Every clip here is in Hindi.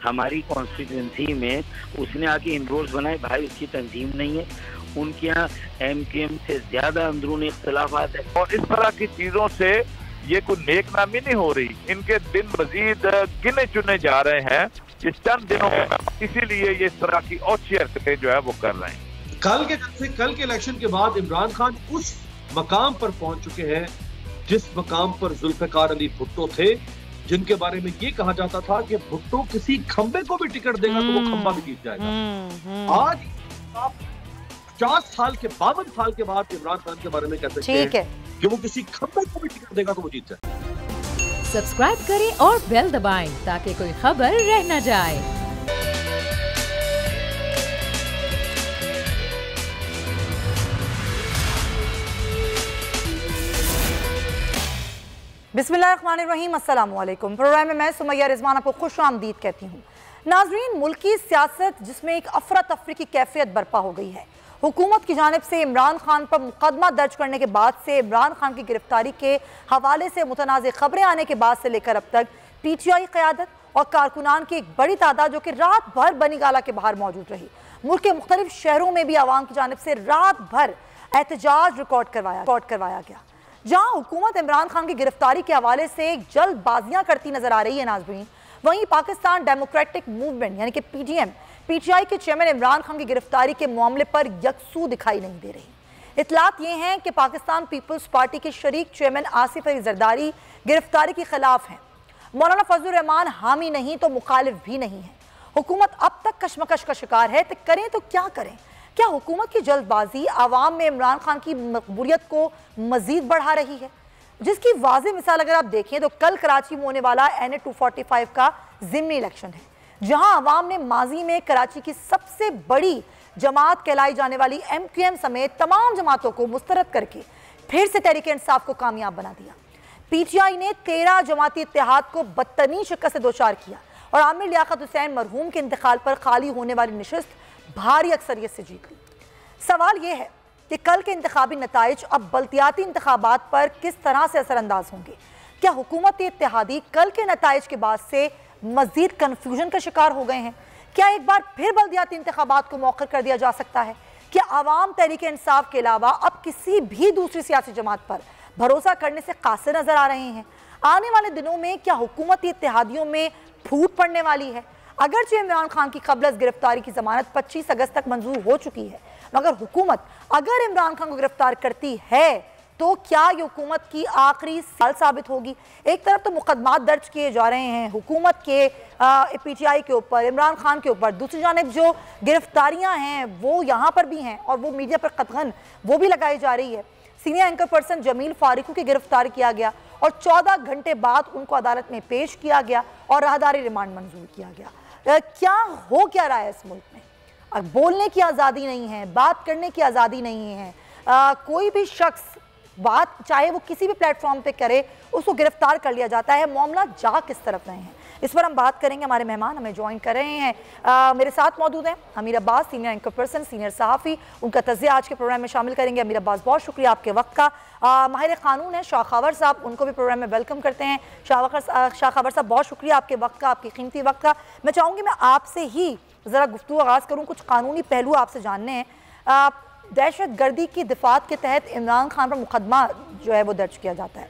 हमारी कॉन्स्टिट्यूंसी में उसने आके इनरोल्स बनाए, भाई उसकी तंजीम नहीं है, उनके यहाँ MKM से ज्यादा अंदरूनी इख्तलाफात है। और इस तरह की चीजों से ये कोई नेकनामी नहीं हो रही, इनके दिन मजीद गिने चुने जा रहे हैं इस चंद दिनों में, इसीलिए ये इस तरह की ओछी हरकतें जो है वो कर रहे हैं। कल के इलेक्शन के बाद इमरान खान उस मकाम पर पहुंच चुके हैं जिस मकाम पर जुल्फिकार अली भुट्टो थे, जिनके बारे में ये कहा जाता था कि भुट्टो किसी खंबे को भी टिकट देगा तो वो खंबा भी जीत जाएगा। आज आप 50 साल के 52 साल के बाद इमरान खान के बारे में कह सकते हैं कि वो किसी खंबे को भी टिकट देगा तो वो जीत जाए। सब्सक्राइब करें और बेल दबाएं ताकि कोई खबर रह न जाए। बिस्मिल्लाहिर्रहमानिर्रहीम, अस्सलाम वालेकुम। प्रोग्राम में मैं सुमैया रिजवान आपको खुश आमदीद कहती हूँ। नाजरीन, मुल्क की सियासत जिसमें एक अफरा तफरी की कैफियत बर्पा हो गई है। हुकूमत की जानिब से इमरान खान पर मुकदमा दर्ज करने के बाद से, इमरान खान की गिरफ्तारी के हवाले से मुतनाज़ खबरें आने के बाद से लेकर अब तक PTI क़यादत और कारकुनान की एक बड़ी तादाद जो कि रात भर बनी गाला के बाहर मौजूद रही। मुल्क के मुख्तलिफ शहरों में भी आवाम की जानिब से रात भर एहतजाज रिकॉर्ड करवाया गया, जहां हुकूमत इमरान खान की गिरफ्तारी के हवाले से जल्दबाजियां करती नजर आ रही है नाज़रीन, वहीं पाकिस्तान डेमोक्रेटिक मूवमेंट यानी कि PTI के चेयरमैन इमरान खान की गिरफ्तारी के मामले पर यकसू दिखाई नहीं दे रही। इतलात ये हैं कि पाकिस्तान पीपल्स पार्टी के शरीक चेयरमैन आसिफ अली जरदारी गिरफ्तारी के खिलाफ हैं। मौलाना फजलुर रहमान हामी नहीं तो मुखालिफ भी नहीं है। हुकूमत अब तक कशमकश का शिकार है, तो करें तो क्या करें? क्या हुकूमत की जल्दबाजी आवाम में इमरान खान की मकबूलियत को मजीद बढ़ा रही है? जिसकी वाज़ेह मिसाल अगर आप देखें तो कल कराची में होने वाला NA 245 का ज़िमनी इलेक्शन है, जहां आवाम ने माजी में कराची की सबसे बड़ी जमात कहलाई जाने वाली MQM समेत तमाम जमातों को मुस्तरद करके फिर से तहरीक इंसाफ को कामयाब बना दिया। PTI ने 13 जमाती इत्तेहाद को बदतरीन शिकस्त से दोचार किया और आमिर लियाकत हुसैन मरहूम के इंतकाल पर खाली होने वाली नशिस्त भारी अक्सरियत से जीत ली। सवाल यह है कि कल के इंतखाबी नताइज अब बल्दियाती इंतखाबात पर किस तरह से असरअंदाज होंगे? क्या हुकूमती इत्तेहादी कल के नताइज के बाद से मजीद कन्फ्यूजन का शिकार हो गए हैं? क्या एक बार फिर बल्दियाती इंतखाबात को मौखर कर दिया जा सकता है? क्या आवाम तहरीक इंसाफ के अलावा अब किसी भी दूसरी सियासी जमात पर भरोसा करने से कासिर नजर आ रहे हैं? आने वाले दिनों में क्या हुकूमती इत्तेहादियों में फूट पड़ने वाली है? अगरचे इमरान खान की कबल गिरफ्तारी की जमानत 25 अगस्त तक मंजूर हो चुकी है, मगर हुकूमत अगर इमरान खान को गिरफ्तार करती है तो क्या ये हुकूमत की आखिरी साल साबित होगी? एक तरफ तो मुकदमात दर्ज किए जा रहे हैं हुकूमत के PTI के ऊपर, इमरान खान के ऊपर, दूसरी जानिब जो गिरफ्तारियां हैं वो यहाँ पर भी हैं और वो मीडिया पर कतगन वो भी लगाई जा रही है। Senior anchor person Jameel Farooqui की गिरफ्तार किया गया और 14 घंटे बाद उनको अदालत में पेश किया गया और राहदारी रिमांड मंजूर किया गया। क्या हो क्या रहा है इस मुल्क में? अब बोलने की आज़ादी नहीं है, बात करने की आज़ादी नहीं है। कोई भी शख्स बात चाहे वो किसी भी प्लेटफॉर्म पे करे उसको गिरफ्तार कर लिया जाता है। मामला जा किस तरफ रहे हैं, इस पर हम बात करेंगे। हमारे मेहमान हमें ज्वाइन कर रहे हैं, मेरे साथ मौजूद हैं Amir Abbas, senior anchor person, senior सहाफ़ी। उनका तज़िया आज के प्रोग्राम में शामिल करेंगे। अमीर अब्बास, बहुत शुक्रिया आपके वक्त का। माहिर क़ानून है शाखावर साहब, उनको भी प्रोग्राम में वेलकम करते हैं। शाखावर साहब, बहुत शुक्रिया आपके वक्त का, आपकी कीमती वक्त का। मैं चाहूँगी मैं आपसे ही ज़रा गुफ्तगू आगाज़ करूँ, कुछ कानूनी पहलू आपसे जानने हैं। दहशत गर्दी की दिफात के तहत इमरान खान पर मुकदमा जो है वो दर्ज किया जाता है,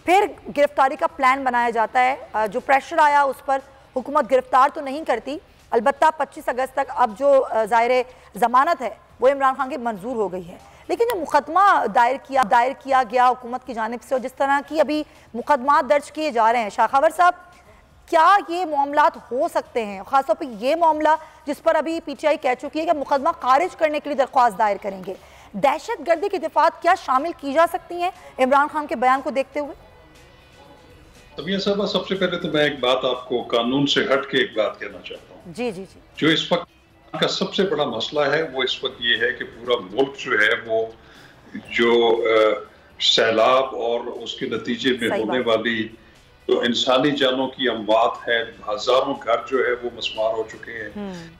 फिर गिरफ्तारी का प्लान बनाया जाता है। जो प्रेशर आया उस पर हुकूमत गिरफ्तार तो नहीं करती, अलबत्ता 25 अगस्त तक अब जो ज़ाहिर जमानत है वो इमरान खान की मंजूर हो गई है। लेकिन जो मुकदमा दायर किया गया हुकूमत की जानिब से और जिस तरह की अभी मुकदमा दर्ज किए जा रहे हैं, शाखावर साहब, क्या ये मामलात हो सकते हैं? ख़ासतौर पर ये मामला जिस पर अभी PTI कह चुकी है कि मुकदमा खारिज करने के लिए दरख्वास्त दायर करेंगे, दहशत गर्दी की दिफात क्या शामिल की जा सकती हैं इमरान खान के बयान को देखते हुए? तमिया साहबा, सबसे पहले तो मैं एक बात आपको कानून से हट के एक बात कहना चाहता हूँ। जी जी जी। जो इस वक्त का सबसे बड़ा मसला है वो इस वक्त ये है कि पूरा मुल्क जो है वो जो सैलाब और उसके नतीजे में होने वाली तो इंसानी जानों की अमवात है, हजारों घर जो है वो मस्मार हो चुके हैं।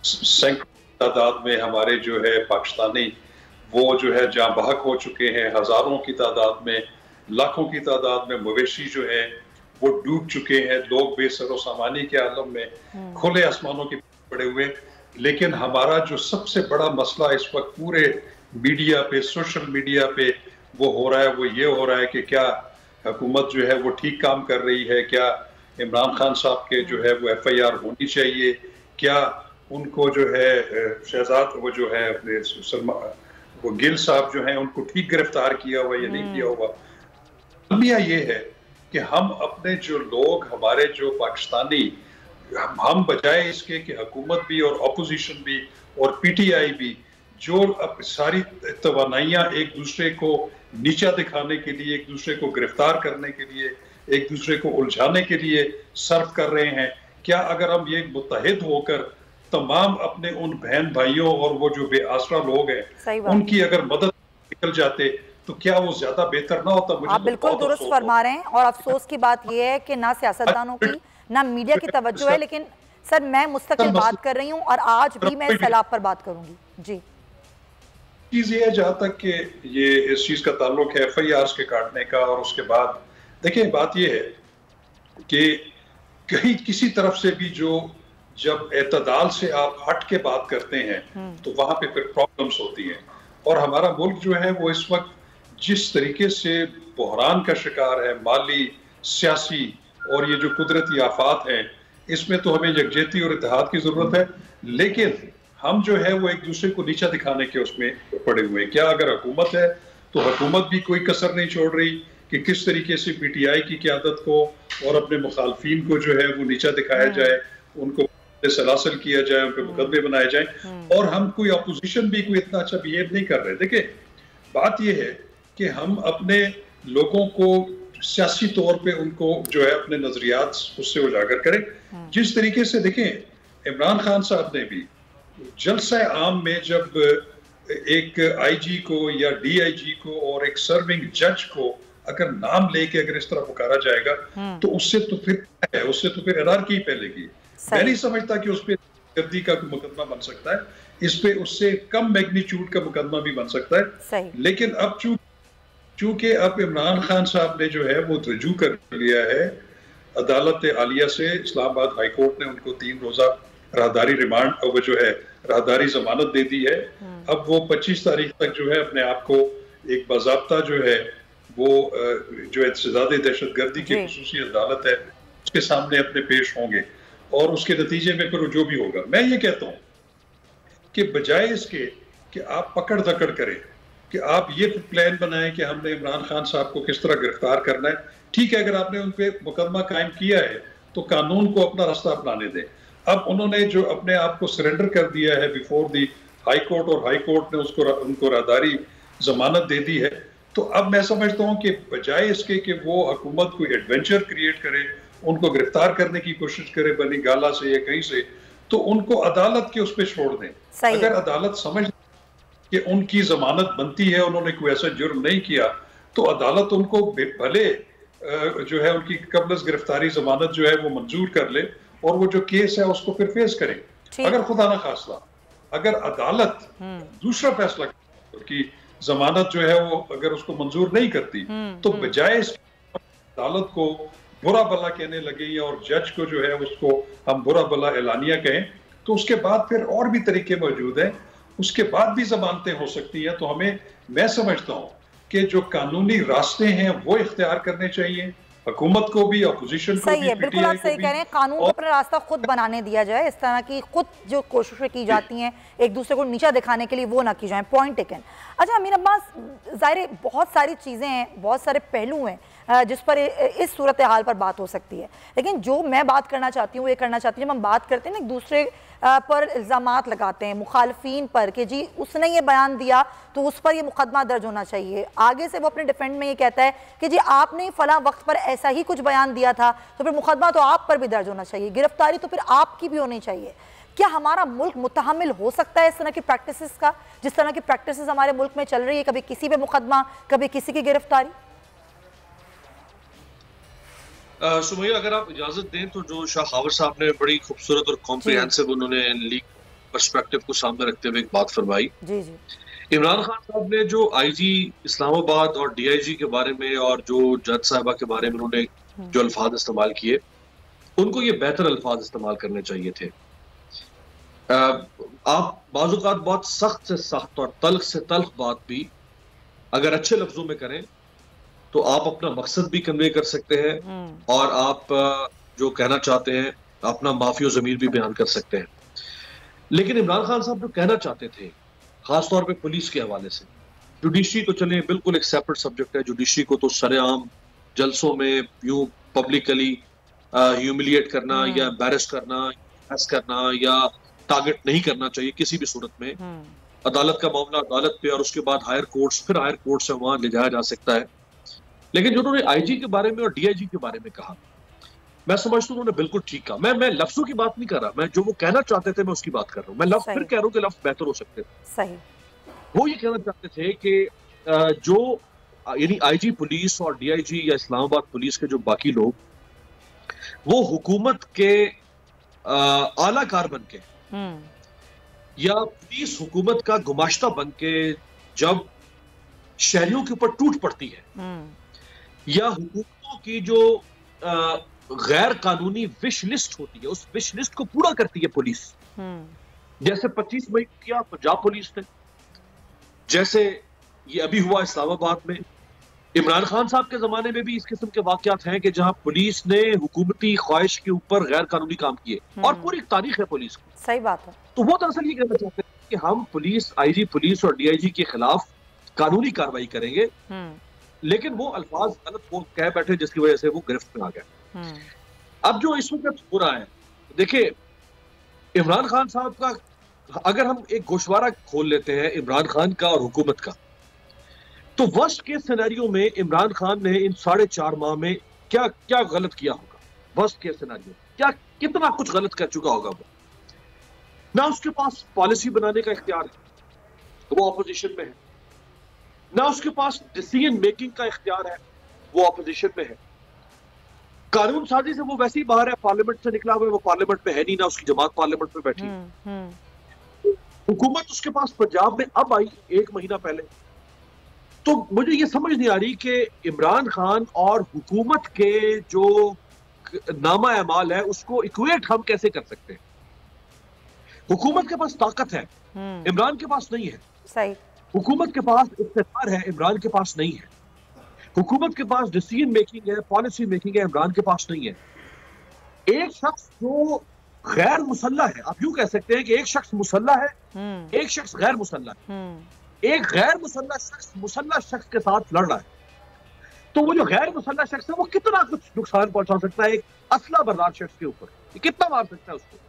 सैकड़ों तादाद में हमारे जो है पाकिस्तानी वो जो है जहाँ बहक हो चुके हैं, हजारों की तादाद में, लाखों की तादाद में मवेशी जो है वो डूब चुके हैं, लोग बेसरो सामानी के आलम में खुले आसमानों के पड़े हुए। लेकिन हमारा जो सबसे बड़ा मसला इस वक्त पूरे मीडिया पे, सोशल मीडिया पे वो हो रहा है, वो ये हो रहा है कि क्या हुकूमत जो है वो ठीक काम कर रही है, क्या इमरान खान साहब के जो है वो FIR होनी चाहिए, क्या उनको जो है शहजाद वो जो है अपने वो गिल साहब जो हैं उनको ठीक गिरफ्तार किया हुआ या नहीं किया हुआ। अलमिया ये है कि हम अपने जो लोग, हमारे जो पाकिस्तानी, हम बजाय इसके कि हुकूमत भी और अपोजिशन भी और PTI भी जो अब सारी तवानाइयाँ एक दूसरे को नीचा दिखाने के लिए, एक दूसरे को गिरफ्तार करने के लिए, एक दूसरे को उलझाने के लिए सर्व कर रहे हैं, क्या अगर हम ये मुत्तहिद होकर तमाम अपने उन बहन भाइयों और वो जो बेआसरा लोग हैं उनकी अगर मदद निकल जाते तो क्या वो ज्यादा बेहतर ना होता? मुझे आप बिल्कुल दुरुस्त फरमा रहे हैं। और अफसोस की बात यह है कि ना सियासतदानों की ना मीडिया की तवज्जो है। लेकिन सर मैं मुस्तकिल बात कर रही हूँ और आज भी मैं सैलाब पर बात करूंगी। जी चीज ये है, जहां तक कि ये इस चीज का ताल्लुक है FIRs के काटने का, और उसके बाद देखिए बात ये है कि कहीं किसी तरफ से भी जो जब एतदाल से आप हट के बात करते हैं तो वहां पे फिर प्रॉब्लम्स होती हैं। और हमारा मुल्क जो है वो इस वक्त जिस तरीके से बहरान का शिकार है, माली, सियासी और ये जो कुदरती आफात हैं, इसमें तो हमें यकजहती और इत्तेहाद की जरूरत है। लेकिन हम जो है वो एक दूसरे को नीचा दिखाने के उसमें पड़े हुए हैं। क्या अगर हुकूमत है तो हुकूमत भी कोई कसर नहीं छोड़ रही कि किस तरीके से PTI की क़यादत को और अपने मुखालफिन को जो है वो नीचा दिखाया जाए, उनको सलासल किया जाए, उन पे मुकदमे बनाए जाए। और हम कोई अपोजिशन भी कोई इतना अच्छा बिहेव नहीं कर रहे। देखिए बात यह है कि हम अपने लोगों को सियासी तौर पे उनको जो है अपने नजरियात उससे उजागर करें। जिस तरीके से देखें इमरान खान साहब ने भी जलसा आम में जब एक IG को या DIG को और एक सर्विंग जज को अगर नाम लेके अगर इस तरह पुकारा जाएगा तो उससे तो फिर एनार्की फैलेगी। मैं नहीं समझता कि उस पर गर्दी का मुकदमा बन सकता है, इस पे उससे कम मैग्नीट्यूड का मुकदमा भी बन सकता है। लेकिन अब चूंकि अब इमरान खान साहब ने जो है वो रजू कर लिया है अदालत आलिया से, इस्लामाबाद हाई कोर्ट ने उनको 3 रोजा राहदारी रिमांड वो जो है राहदारी जमानत दे दी है। अब वो 25 तारीख तक जो है अपने आप को एक बाज़ाब्ता जो है वो जो एहतसाब दहशतगर्दी की खुसूसी अदालत है उसके सामने अपने पेश होंगे और उसके नतीजे में फिर जो भी होगा। मैं ये कहता हूँ कि बजाय इसके कि आप पकड़ दकड़ करें, कि आप ये प्लान बनाएं कि हमने इमरान खान साहब को किस तरह गिरफ्तार करना है। ठीक है, अगर आपने उन पर मुकदमा कायम किया है तो कानून को अपना रास्ता अपनाने दें। अब उन्होंने जो अपने आप को सरेंडर कर दिया है बिफोर दी हाई कोर्ट और हाई कोर्ट ने उनको राहदारी जमानत दे दी है, तो अब मैं समझता हूँ कि बजाय इसके कि वो हुकूमत कोई एडवेंचर क्रिएट करे, उनको गिरफ्तार करने की कोशिश करे बनी गाला से या कहीं से, तो उनको अदालत के उस पर छोड़ दें। अगर अदालत समझ कि उनकी जमानत बनती है, उन्होंने कोई ऐसा जुर्म नहीं किया, तो अदालत उनको भले जो है उनकी कब्ल गिरफ्तारी जमानत जो है वो मंजूर कर ले और वो जो केस है उसको फिर फेस करें। अगर खुदा ना खास्ता अगर अदालत दूसरा फैसला की जमानत जो है वो अगर उसको मंजूर नहीं करती तो बजाय अदालत को बुरा भला कहने लगे और जज को जो है उसको हम बुरा भला एलानिया कहें, तो उसके बाद फिर और भी तरीके मौजूद हैं, उसके बाद भी जमानतें हो सकती हैं। तो हमें, मैं समझता हूँ कि जो कानूनी रास्ते हैं वो इख्तियार करने चाहिए, हुकूमत को भी, अपोजिशन को भी। सही है, बिल्कुल आप सही कह रहे हैं। कानून को अपना रास्ता खुद बनाने दिया जाए। इस तरह की खुद जो कोशिशें की जाती हैं एक दूसरे को नीचा दिखाने के लिए, वो ना की जाए। Point taken. अच्छा अमीर अब्बास, ज़ाहिर बहुत सारी चीज़ें हैं, बहुत सारे पहलू हैं जिस पर इस सूरत हाल पर बात हो सकती है, लेकिन जो मैं बात करना चाहती हूँ, ये करना चाहती हूँ, जब हम बात करते हैं ना एक दूसरे पर इल्ज़ामात लगाते हैं मुखालफीन पर कि जी उसने ये बयान दिया तो उस पर ये मुकदमा दर्ज होना चाहिए, आगे से वो अपने डिफेंड में ये कहता है कि जी आपने फला वक्त पर ऐसा ही कुछ बयान दिया था तो फिर मुकदमा तो आप पर भी दर्ज होना चाहिए, गिरफ्तारी तो फिर आपकी भी होनी चाहिए। क्या हमारा मुल्क मुतहम्मिल हो सकता है इस तरह की प्रैक्टिसेस का, जिस तरह की प्रैक्टिसेस हमारे मुल्क में चल रही है, कभी किसी पे मुकदमा, कभी किसी की गिरफ्तारी? सुमैया, अगर आप इजाजत दें तो जो शाह खावर साहब ने बड़ी खूबसूरत और कॉम्प्रिहेंसिव उन्होंने लीग पर्सपेक्टिव को सामने रखते हुए एक बात फरमाई। जी जी। इमरान खान साहब ने जो IG इस्लामाबाद और DIG के बारे में और जो जज साहबा के बारे में उन्होंने जो अल्फाज इस्तेमाल किए, उनको ये बेहतर अल्फाज इस्तेमाल करने चाहिए थे। आप बाज़-औक़ात बहुत सख्त से सख्त और तल्ख से तल्ख बात भी अगर अच्छे लफ्जों में करें तो आप अपना मकसद भी कन्वे कर सकते हैं और आप जो कहना चाहते हैं अपना माफी और ज़मीर भी बयान कर सकते हैं। लेकिन इमरान खान साहब जो कहना चाहते थे, खासतौर पे पुलिस के हवाले से, जुडिशरी तो चले बिल्कुल एक सेपरेट सब्जेक्ट है, जुडिशरी को तो सरेआम जलसों में यूं पब्लिकली ह्यूमिलिएट करना या एम्बैरेस करना, हंस करना या टारगेट नहीं करना चाहिए किसी भी सूरत में। अदालत का मामला अदालत पे और उसके बाद हायर कोर्ट्स, फिर हायर कोर्ट से वहां ले जाया जा सकता है। लेकिन जो उन्होंने आईजी के बारे में और डीआईजी के बारे में कहा, मैं समझता हूँ उन्होंने बिल्कुल ठीक कहा। मैं लफ्जों की बात नहीं कर रहा, मैं जो वो कहना चाहते थे मैं उसकी बात कर रहा हूँ। मैं लफ्ज फिर कह रहा हूँ कि लफ्ज बेहतर हो सकते थे। सही। वो ये कहना चाहते थे कि जो यानी आईजी पुलिस और डीआईजी या इस्लामाबाद पुलिस के जो बाकी लोग, वो हुकूमत के आला कार बन के या पुलिस हुकूमत का गुमाश्ता बन के जब शहरियों के ऊपर टूट पड़ती है या हुकूमतों की जो गैर कानूनी विश लिस्ट होती है, उस विश लिस्ट को पूरा करती है पुलिस। जैसे 25 मई को किया पंजाब पुलिस ने, जैसे ये अभी हुआ इस्लामाबाद में। इमरान खान साहब के जमाने में भी इस किस्म के वाकयात हैं कि जहां पुलिस ने हुकूमती ख्वाहिश के ऊपर गैर कानूनी काम किए और पूरी तारीख है पुलिस की। सही बात है। तो वो दरअसल ये कहना चाहते हैं कि हम पुलिस, आईजी पुलिस और डीआईजी के खिलाफ कानूनी कार्रवाई करेंगे, लेकिन वो अल्फाज गलत वो कह बैठे जिसकी वजह से वो गिरफ्त में आ गए। अब जो इस वक्त हो रहा है, देखिए इमरान खान साहब का, अगर हम एक गोशवारा खोल लेते हैं इमरान खान का और हुकूमत का, तो वर्स्ट केस सिनेरियो में इमरान खान ने इन 4.5 माह में क्या क्या गलत किया होगा। वर्स्ट केस सिनेरियो क्या कितना कुछ गलत कर चुका होगा वो। ना उसके पास पॉलिसी बनाने का इख्तियार है, वो ऑपोजिशन में है, ना उसके पास डिसीजन मेकिंग का इख्तियार है, वो ऑपोजिशन में है। कानून साजी से वो वैसे ही बाहर है, पार्लियामेंट से निकला हुआ है, वो पार्लियामेंट में है नहीं, ना उसकी जमात पार्लियामेंट में बैठी। हुकूमत उसके पास पंजाब में अब आई 1 महीना पहले। तो मुझे ये समझ नहीं आ रही कि इमरान खान और हुकूमत के जो नामा अमाल है उसको इक्वेट हम कैसे कर सकते हैं। हुकूमत के पास ताकत है, इमरान के पास नहीं है। सही। हुकूमत के पास इख्तियार है, इमरान के पास नहीं है। हुकूमत के पास डिसीजन मेकिंग है, पॉलिसी मेकिंग है, इमरान के पास नहीं है। एक शख्स जो गैर मुसल्ला है, आप यूं कह सकते हैं कि एक शख्स मुसल्ला है, एक शख्स गैर मुसल्ला है। एक गैर मुसल्ला शख्स मुसल्ला शख्स के साथ लड़ रहा है, तो वो जो गैर मुसल्ला शख्स है वो कितना कुछ नुकसान पहुंचा सकता है एक असला बरदार शख्स के ऊपर, कितना मार सकता है उसको।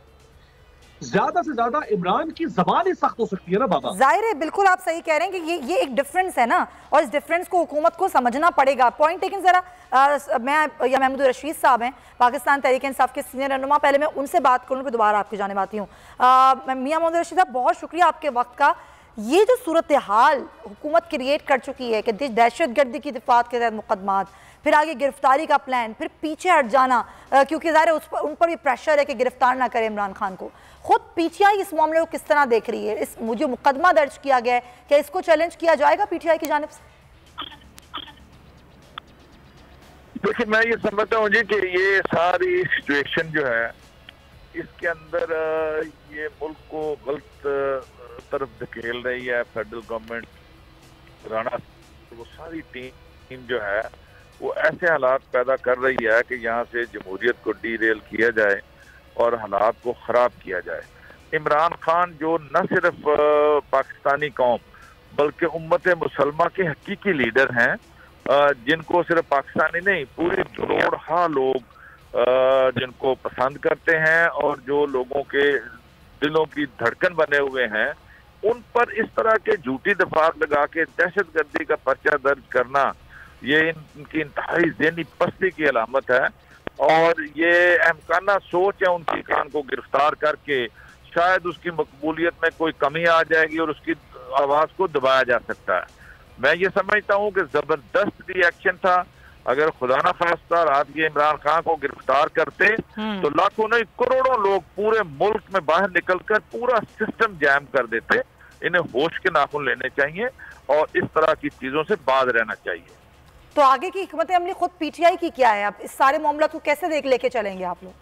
ज्यादा से ज्यादा इमरान की जबान ही सख्त हो सकती है ना बाबा। जाहिर है, बिल्कुल आप सही कह रहे हैं कि ये एक डिफरेंस है ना, और इस डिफरेंस को हुकूमत को समझना पड़ेगा। Point taken. जरा मैं या महमूद रशीद साहब हैं पाकिस्तान तहरीक इंसाफ के सीनियर रहनुमा, पहले मैं उनसे बात करूँ फिर दोबारा आपकी जानिब आती हूँ। मियां महमूद रशीद साहब, बहुत शुक्रिया आपके वक्त का। ये जो सूरत हाल हुकूमत क्रिएट कर चुकी है कि दहशत गर्दी की दिफात के तहत मुकदमात, फिर आगे गिरफ्तारी का प्लान, फिर पीछे हट जाना, क्योंकि ज़ाहिर है उन पर भी प्रेशर है कि गिरफ्तार ना करें इमरान खान को। खुद पीटीआई इस मामले को किस तरह देख रही है? इस जो मुकदमा दर्ज किया गया है, क्या इसको चैलेंज किया जाएगा पीटीआई की जानिब से? देखिए, मैं ये समझता हूँ जी कि ये सारी सिचुएशन जो है, इसके अंदर ये मुल्क को गलत तरफ धकेल रही है फेडरल गवर्नमेंट। राणा वो सारी टीम जो है वो ऐसे हालात पैदा कर रही है कि यहाँ से जमहूरियत को डीरेल किया जाए और हालात को ख़राब किया जाए। इमरान खान जो न सिर्फ पाकिस्तानी कौम बल्कि उम्मत मुसलमा के हकीकी लीडर हैं, जिनको सिर्फ पाकिस्तानी नहीं पूरे करोड़ों लोग जिनको पसंद करते हैं और जो लोगों के दिलों की धड़कन बने हुए हैं, उन पर इस तरह के झूठी दफात लगा के दहशतगर्दी का पर्चा दर्ज करना, ये इनकी इंतहाई ज़हनी पस्ती की अलामत है। और ये अहमकाना सोच है उनकी खान को गिरफ्तार करके शायद उसकी मकबूलियत में कोई कमी आ जाएगी और उसकी आवाज़ को दबाया जा सकता है। मैं ये समझता हूँ कि ज़बरदस्त रिएक्शन था। अगर खुदा न खास्ता रात के इमरान खान को गिरफ्तार करते तो लाखों नहीं करोड़ों लोग पूरे मुल्क में बाहर निकलकर पूरा सिस्टम जैम कर देते। इन्हें होश के नाखून लेने चाहिए और इस तरह की चीजों से बाज रहना चाहिए। तो आगे की हिकमत अमली खुद पीटीआई की क्या है? अब इस सारे मामला को कैसे लेके चलेंगे आप लोग?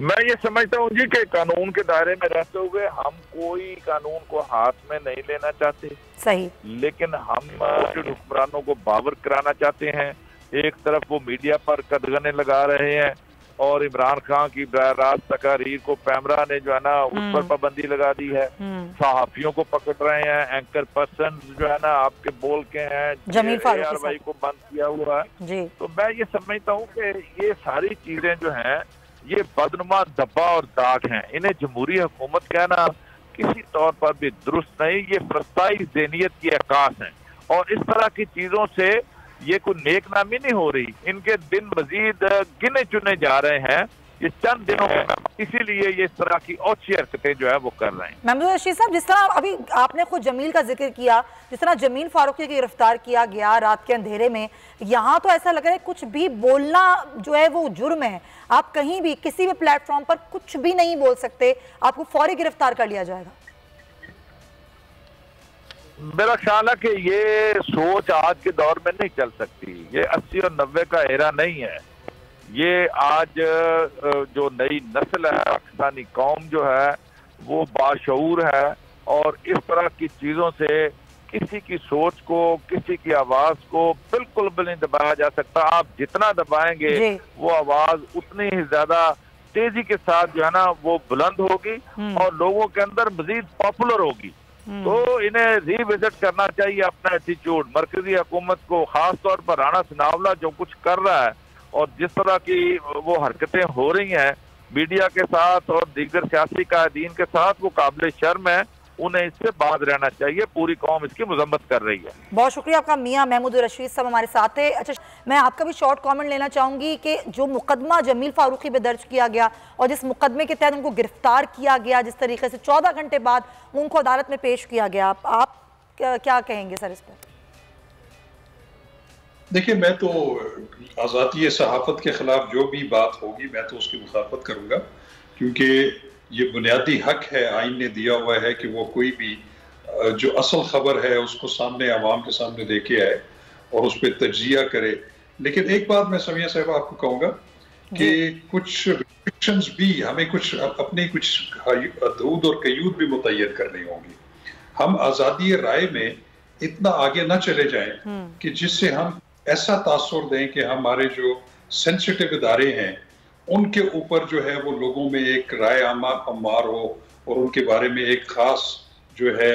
मैं ये समझता हूँ जी कि कानून के दायरे में रहते हुए हम कोई कानून को हाथ में नहीं लेना चाहते। सही। लेकिन हम हुक्मरानों को बावर कराना चाहते हैं। एक तरफ वो मीडिया पर कदगने लगा रहे हैं और इमरान खान की रात तकारीर को पैमरा ने जो है ना उस पर पाबंदी लगा दी है। सहाफियों को पकड़ रहे हैं, एंकर पर्सन जो है ना आपके बोल के हैं, जमील फारूकी को बंद किया हुआ है जी। तो मैं ये समझता हूँ कि ये सारी चीजें जो हैं ये बदनुमा धब्बा और दाग हैं। इन्हें जमहूरी हुकूमत कहना किसी तौर पर भी दुरुस्त नहीं। ये फरस्ताई ज़हनियत की अक्कास है और इस तरह की चीजों से ये कोई नेक नामी नहीं हो रही। इनके दिन मजीद गिने चुने जा रहे हैं ये चंद दिनों में, इसीलिए ये इस तरह की अच्छी हरकतें जो है वो कर रहे हैं। महमूद रशीद साहब, जिस तरह अभी आपने खुद जमील का जिक्र किया, जिस तरह जमील फारूकी की गिरफ्तार किया गया रात के अंधेरे में, यहाँ तो ऐसा लग रहा है कुछ भी बोलना जो है वो जुर्म है। आप कहीं भी किसी भी प्लेटफॉर्म पर कुछ भी नहीं बोल सकते, आपको फौरी गिरफ्तार कर लिया जाएगा। मेरा ख्याल है कि ये सोच आज के दौर में नहीं चल सकती। ये 80 और 90 का एरा नहीं है। ये आज जो नई नस्ल है, पाकिस्तानी कौम जो है वो बाशऊर है और इस तरह की चीजों से किसी की सोच को, किसी की आवाज को बिल्कुल भी नहीं दबाया जा सकता। आप जितना दबाएंगे वो आवाज उतनी ही ज्यादा तेजी के साथ जो है ना वो बुलंद होगी और लोगों के अंदर मजीद पॉपुलर होगी। तो इन्हें रिविजिट करना चाहिए अपना एटीट्यूड। मरकजी हुकूमत को, खास तौर पर राणा सनावला जो कुछ कर रहा है और जिस तरह की वो हरकतें हो रही हैं मीडिया के साथ और दीगर सियासी कायदीन के साथ, वो काबिल शर्म है। उन्हें इससे बाज रहना चाहिए। पूरी कौम इसकी मजम्मत कर रही है। बहुत शुक्रिया आपका मियां महमूद रशीद साहब हमारे साथ है। अच्छा, मैं आपका भी शॉर्ट कमेंट लेना चाहूंगी कि जो मुकदमा जमील फारूकी पे दर्ज किया गया और जिस मुकदमे के तहत उनको गिरफ्तार किया गया, जिस तरीके से 14 घंटे बाद उनको अदालत में पेश किया गया, आप क्या कहेंगे सर इस पर? देखिए, मैं तो आज़ादी सहाफ़त के खिलाफ जो भी बात होगी मैं तो उसकी मुखालफत करूंगा, क्योंकि ये बुनियादी हक है, आइन ने दिया हुआ है कि वो कोई भी जो असल खबर है उसको सामने आवाम के सामने लेके आए और उस पर तज्जिया करे। लेकिन एक बात मैं समिया साहब आपको कहूँगा कि कुछ रिस्ट्रिक्शंस भी हमें कुछ अपने कुछ हदूद और कयूद भी मुतय्यन करनी होंगी। हम आज़ादी राय में इतना आगे ना चले जाएं कि जिससे हम ऐसा तासुर दें कि हमारे जो सेंसिटिव इदारे हैं उनके ऊपर जो है वो लोगों में एक राय अमार हो और उनके बारे में एक खास जो है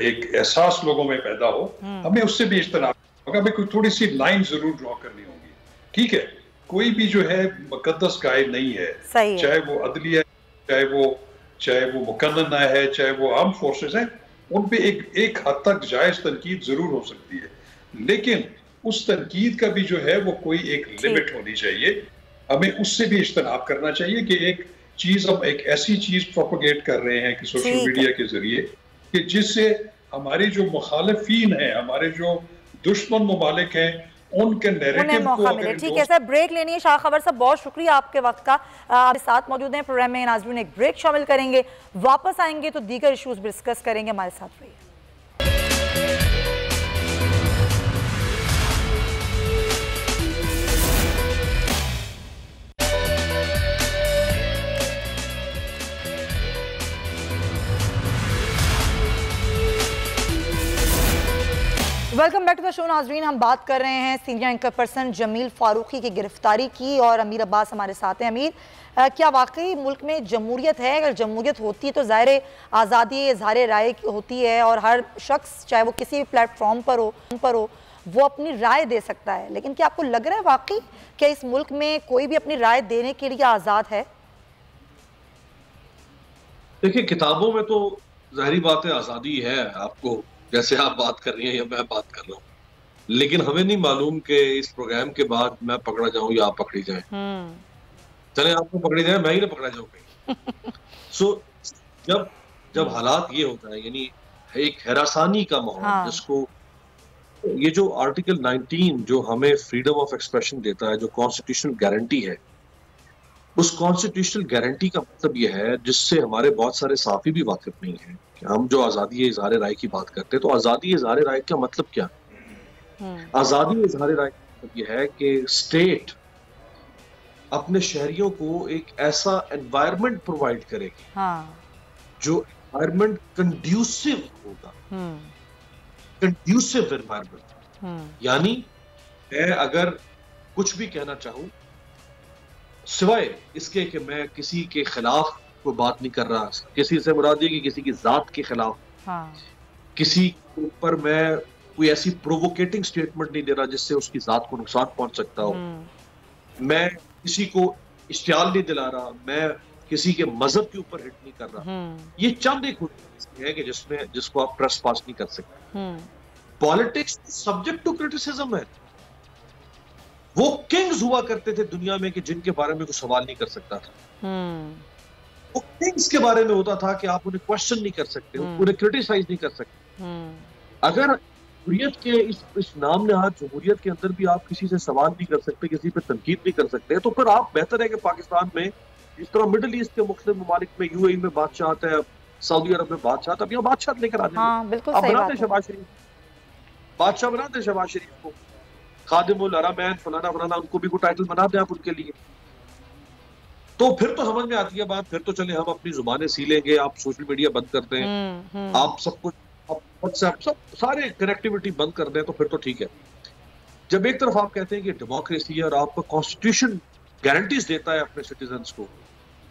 एक एहसास लोगों में पैदा हो। हमें उससे भी इज्तनाब होगा। हमें कोई थोड़ी सी लाइन जरूर ड्रॉ करनी होगी। ठीक है, कोई भी जो है मुकद्दस गाय नहीं है, चाहे वो अदलिया है, चाहे वो मुकन्नना है, चाहे वो आर्म फोर्सेस है, उन पे एक हद तक जायज तनकीद जरूर हो सकती है, लेकिन उस तनकीद का भी जो है वो कोई एक लिमिट होनी चाहिए। हमें उससे भी इज्तनाब करना चाहिए कि एक चीज हम एक ऐसी चीज प्रोपोगेट कर रहे हैं कि सोशल मीडिया के जरिए कि जिससे हमारी जो मुखालिफीन है, हमारे जो दुश्मन ममालिक हैं, उनके नैरेटिव को मिले। ठीक है सर, ब्रेक लेनी है। शाह खबर साहब बहुत शुक्रिया आपके वक्त का। आप साथ मौजूद हैं प्रोग्राम में। नाज़रीन एक ब्रेक शामिल करेंगे, वापस आएंगे तो दीगर इशूज डिस्कस करेंगे। हमारे साथ रहिए। Welcome back to the show नाजरीन। हम बात कर रहे हैं senior anchor person Jameel Farooqui की गिरफ्तारी की और अमीर अब्बास हमारे साथ हैं। अमीर, क्या वाकई मुल्क में जमहूरियत है? अगर जमहूरियत होती है तो ज़ाहिर आज़ादी इज़हार राय होती है और हर शख्स चाहे वो किसी भी प्लेटफॉर्म पर हो वो अपनी राय दे सकता है, लेकिन क्या आपको लग रहा है वाकई क्या इस मुल्क में कोई भी अपनी राय देने के लिए आज़ाद है? देखिए, किताबों में तो ज़ाहिरी बात है आज़ादी है, आपको जैसे आप बात कर रही हैं या मैं बात कर रहा हूँ, लेकिन हमें नहीं मालूम कि इस प्रोग्राम के बाद मैं पकड़ा जाऊं या आप पकड़ी जाए। चले आपको पकड़ी जाए, मैं ही ना पकड़ा जाऊं कहीं। सो जब हालात ये होता है, यानी एक हैरासानी का माहौल, जिसको ये जो आर्टिकल 19 जो हमें फ्रीडम ऑफ एक्सप्रेशन देता है, जो कॉन्स्टिट्यूशनल गारंटी है, उस कॉन्स्टिट्यूशनल गारंटी का मतलब ये है, जिससे हमारे बहुत सारे साफी भी वाकिफ नहीं है, हम जो आज़ादी इज़हार राय की बात करते हैं, तो आज़ादी इज़हार राय का मतलब क्या? आज़ादी इज़हार राय का मतलब यह है कि स्टेट अपने शहरियों को एक ऐसा एनवायरनमेंट प्रोवाइड करेगी जो एनवायरनमेंट कंड्यूसिव होगा, कंड्यूसिव एनवायरनमेंट। यानी मैं अगर कुछ भी कहना चाहूं, सिवाय इसके कि मैं किसी के खिलाफ कोई बात नहीं कर रहा, किसी से मुराद ये कि किसी की जात के खिलाफ, किसी के ऊपर मैं कोई ऐसी प्रोवोकेटिंग स्टेटमेंट नहीं दे रहा जिससे उसकी जात को नुकसान पहुंच सकता हो, मैं किसी को इश्तियाल नहीं दिला रहा, मैं किसी के मजहब के ऊपर हिट नहीं कर रहा। ये चंद एक है कि जिसको आप ट्रस्ट पास नहीं कर सकते। पॉलिटिक्स सब्जेक्ट टू क्रिटिसिज्म है। वो किंग्स हुआ करते थे दुनिया में कि जिनके बारे में कोई सवाल नहीं कर सकता था। वो किंग्स के बारे में होता था कि आप उन्हें क्वेश्चन नहीं कर सकते, उन्हें क्रिटिसाइज नहीं कर सकते। अगर जमहूरियत के इस नाम नहाद जमहूरियत के अंदर भी आप किसी से सवाल नहीं कर सकते, किसी पे तनकीद नहीं कर सकते, तो फिर आप बेहतर है कि पाकिस्तान में जिस तरह मिडिल ईस्ट के मुख्तलिफ ममालिक में यूएई में बादशाह आता है, सऊदी अरब में बादशाह, तब यहाँ बादशाह लेकर आ जाएंगे। आप बनाते शहबाज शरीफ, बादशाह बनाते शहबाज शरीफ को, खादिमुल हरमैन फलाना फलाना, उनको भी कोई टाइटल बना दें आप उनके लिए, तो फिर तो समझ में आती है बात। फिर तो चले हम अपनी जुबानें सी लेंगे, आप सोशल मीडिया बंद कर दें, आप सब कुछ व्हाट्सएप सब सारे कनेक्टिविटी बंद कर दें, तो फिर तो ठीक है। जब एक तरफ आप कहते हैं कि डेमोक्रेसी है और आपका कॉन्स्टिट्यूशन गारंटीज देता है अपने सिटीजन्स को,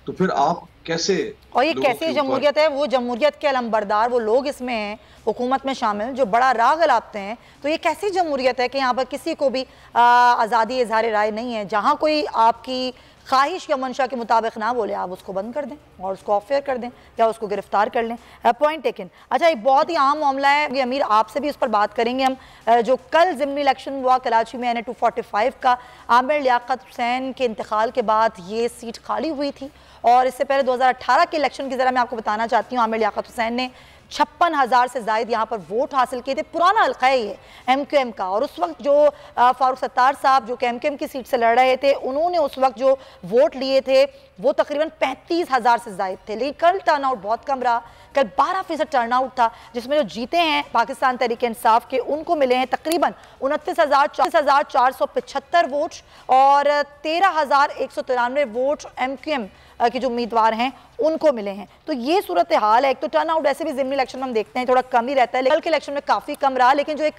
तो फिर आप कैसे, और ये कैसी जमहूरियत है? वो जमहूरियत के अलमबरदार वो लोग इसमें हैं, हुकूमत में शामिल, जो बड़ा राग अलापते हैं। तो ये कैसी जमहूरियत है कि यहाँ पर किसी को भी आज़ादी इज़हार राय नहीं है? जहाँ कोई आपकी ख्वाहिश या मंशा के मुताबिक ना बोले, आप उसको बंद कर दें और उसको ऑफ फेयर कर दें या उसको गिरफ्तार कर लें। Point taken. अच्छा, एक बहुत ही आम मामला है, ये अमीर आपसे भी उस पर बात करेंगे हम, जो कल ज़िमनी इलेक्शन हुआ कराची में NA 245 का। आमिर लियाकत हुसैन के इंतकाल के बाद ये सीट खाली हुई थी, और इससे पहले 2018 के इलेक्शन की ज़रा मैं आपको बताना चाहती हूँ, आमिर लियाकत हुसैन ने 56,000 से ज़ायद यहाँ पर वोट हासिल किए थे। पुराना हल्का है ये MQM का, और उस वक्त जो फारूक सत्तार साहब जो MQM की सीट से लड़ रहे थे, उन्होंने उस वक्त जो वोट लिए थे वो तकरीबन 35,000 से ज़ायद थे। लेकिन कल टर्नआउट बहुत कम रहा, कल 12% टर्नआउट था, जिसमें जो जीते हैं पाकिस्तान तहरीक इंसाफ के, उनको मिले हैं तकरीबन 29,475 वोट, और 13,193 वोट MQM के जो उम्मीदवार हैं उनको मिले हैं। तो ये सूरत हाल है। एक तो टर्नआउट ऐसे भी ज़िमनी इलेक्शन में हम देखते हैं थोड़ा कम ही रहता है, कल के इलेक्शन में काफ़ी कम रहा, लेकिन जो एक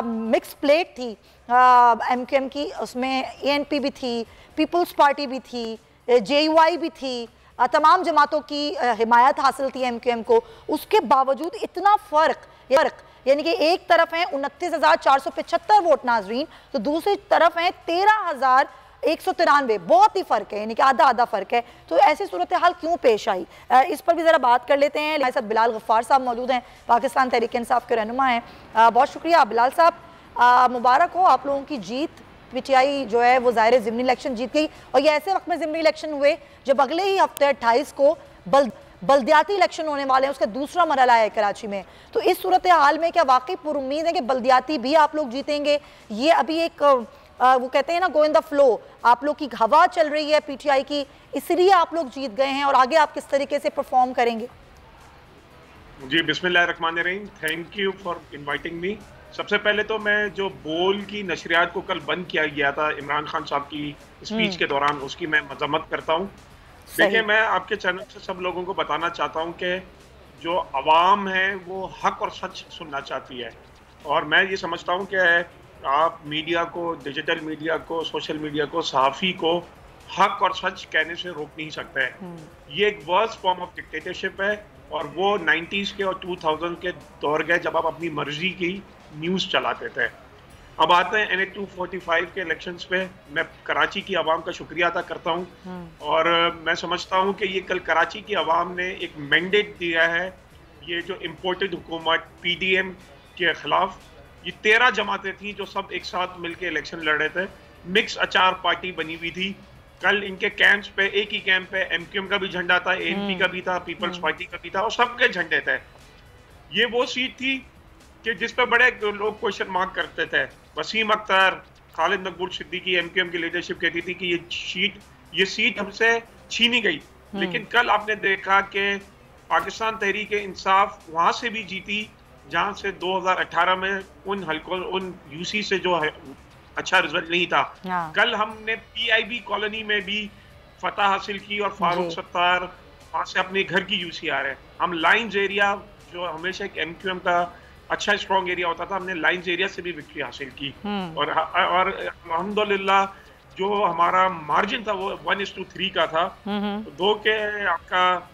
मिक्स प्लेट थी MQM की, उसमें ANP भी थी, पीपल्स पार्टी भी थी, JUI भी थी, तमाम जमातों की हिमायत हासिल थी MQM को। उसके बावजूद इतना फ़र्क, यानी कि एक तरफ हैं 29,475 वोट नाजरीन, तो दूसरी तरफ हैं 13,193, बहुत ही फ़र्क है, यानी कि आधा आधा फ़र्क है। तो ऐसी सूरत हाल क्यों पेश आई, इस पर भी ज़रा बात कर लेते हैं। हमारे साथ बिलाल गफ्फार साहब मौजूद हैं, पाकिस्तान तहरीक इंसाफ के रहनुमा हैं। बहुत शुक्रिया बिलाल साहब, मुबारक हो आप लोगों की जीत। PTI जो है वो ज़ाहिर ज़िमनी इलेक्शन जीत गई, और ये ऐसे वक्त में ज़िमनी इलेक्शन हुए जब अगले ही हफ्ते 28 को बल्दियाती इलेक्शन होने वाले हैं, उसका दूसरा मरहला है कराची में। तो इस सूरत हाल में क्या वाकई पुरुम्मीद है कि बल्दियाती भी आप लोग जीतेंगे? ये अभी एक वो कहते हैं ना, गो इन द फ्लो, आप लोग की हवा चल रही है PTI की, इसलिए आप लोग जीत गए हैं, और आगे आप किस तरीके से परफॉर्म करेंगे? जी, बिस्मिल्लाहिर्रहमानिर्रहीम, thank you for inviting me. सबसे पहले तो मैं जो बोल की नशरियात को कल बंद किया गया था इमरान खान साहब की स्पीच के दौरान, उसकी मैं मजम्मत करता हूँ। देखिए, मैं आपके चैनल से सब लोगों को बताना चाहता हूँ कि जो अवाम है वो हक और सच सुनना चाहती है, और मैं ये समझता हूँ कि आप मीडिया को, डिजिटल मीडिया को, सोशल मीडिया को, सहाफ़ी को हक और सच कहने से रोक नहीं सकते हैं। ये एक वर्स्ट फॉर्म ऑफ डिक्टेटरशिप है, और वो 90s के और 2000 के दौर गए जब आप अपनी मर्जी की न्यूज़ चलाते थे। अब आते हैं NA 245 के इलेक्शंस पे। मैं कराची की आवाम का शुक्रिया अदा करता हूँ, और मैं समझता हूँ कि ये कल कराची की आवाम ने एक मैंडेट दिया है, ये जो इम्पोर्टेड हुकूमत PDM के खिलाफ। ये 13 जमातें थी जो सब एक साथ मिलकर इलेक्शन लड़ रहे थे, मिक्स अचार पार्टी बनी हुई थी। कल इनके कैंप्स पे, एक ही कैंप पे MQM का भी झंडा था, ANP का भी था, पीपल्स पार्टी का भी था, और सबके झंडे थे। ये वो सीट थी कि जिस पे बड़े लोग क्वेश्चन मार्क करते थे। वसीम अख्तर, खालिद मकबूल सिद्दीकी MQM की लीडरशिप कहती थी कि ये सीट हमसे छीनी गई, लेकिन कल आपने देखा कि पाकिस्तान तहरीक इंसाफ वहां से भी जीती जहां से 2018 में उन हल्कों, उन यूसी से जो है अच्छा रिजल्ट नहीं था। कल हमने PIB कॉलोनी में भी फतह हासिल की और फारूक सत्तार वहां से अपने घर की यूसी आ रहे हैं। हम लाइन्स एरिया जो हमेशा एक MQM का अच्छा स्ट्रॉन्ग एरिया होता था, हमने लाइन्स एरिया से भी विक्ट्री हासिल की और अल्हम्दुलिल्लाह जो हमारा मार्जिन था वो 1:3 का था। तो 2 के आपका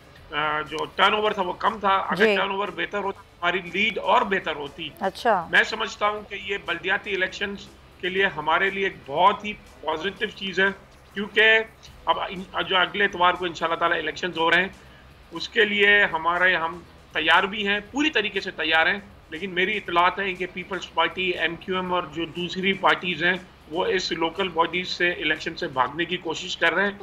जो टर्नओवर था वो कम था। अगर टर्नओवर बेहतर होता हमारी लीड और बेहतर होती। अच्छा, मैं समझता हूँ कि ये बल्दियाती इलेक्शंस के लिए हमारे लिए एक बहुत ही पॉजिटिव चीज है, क्योंकि अब जो अगले इतवार को इंशाल्लाह ताला इलेक्शंस हो रहे हैं उसके लिए हम तैयार भी हैं, पूरी तरीके से तैयार हैं। लेकिन मेरी इतलात है कि पीपल्स पार्टी, MQM और जो दूसरी पार्टीज हैं वो इस लोकल बॉडीज से इलेक्शन से भागने की कोशिश कर रहे हैं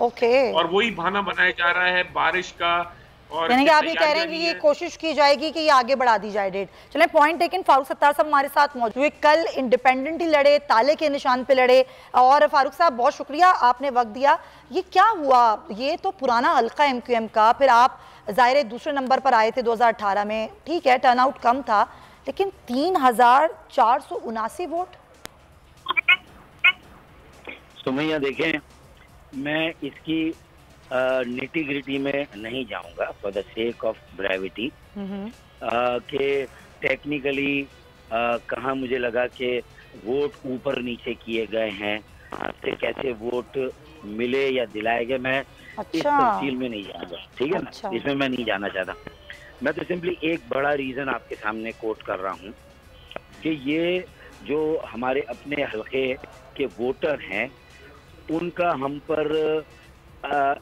और वही बहाना बनाया जा रहा है बारिश का। और यानी कि आप ये कह रहे हैं कि ये कोशिश की जाएगी कि ये आगे बढ़ा दी जाए डेट। चलें, पॉइंट टेकन। फारूक सत्तार साहब हमारे साथ मौजूद हुए, कल इंडिपेंडेंट ही लड़े, ताले के निशान पे लड़े। और फारूक साहब बहुत शुक्रिया, आपने वक्त दिया। ये क्या हुआ? ये तो पुराना हल्का MQM का, फिर आप ज़ाहिर दूसरे नंबर पर आए थे 2018 में, ठीक है टर्नआउट कम था, लेकिन 3479 वोट। सुमैया देखें, मैं इसकी निटी ग्रिटी में नहीं जाऊंगा for the sake of brevity के टेक्निकली कहाँ मुझे लगा कि वोट ऊपर नीचे किए गए हैं, से कैसे वोट मिले या दिलाए गए, मैं इस तफसील में नहीं जाऊंगा, ठीक है ना। इसमें मैं नहीं जाना चाहता। मैं तो सिंपली एक बड़ा रीज़न आपके सामने कोट कर रहा हूँ कि ये जो हमारे अपने हल्के के वोटर हैं उनका हम पर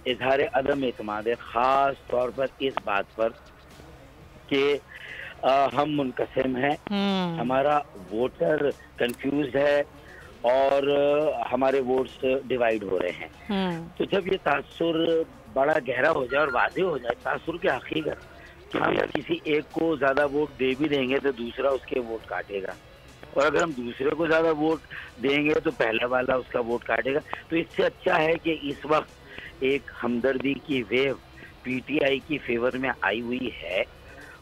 इजहार अदम एतमाद है, ख़ास तौर पर इस बात पर कि हम मुनकसिम हैं, हमारा वोटर कंफ्यूज है और हमारे वोट्स डिवाइड हो रहे हैं। तो जब ये तासुर बड़ा गहरा हो जाए और वाज़ेह हो जाए तासुर की हकीकत, तो हम किसी एक को ज़्यादा वोट दे भी देंगे तो दूसरा उसके वोट काटेगा, और अगर हम दूसरे को ज़्यादा वोट देंगे तो पहला वाला उसका वोट काटेगा। तो इससे अच्छा है कि इस वक्त एक हमदर्दी की वेव PTI की फेवर में आई हुई है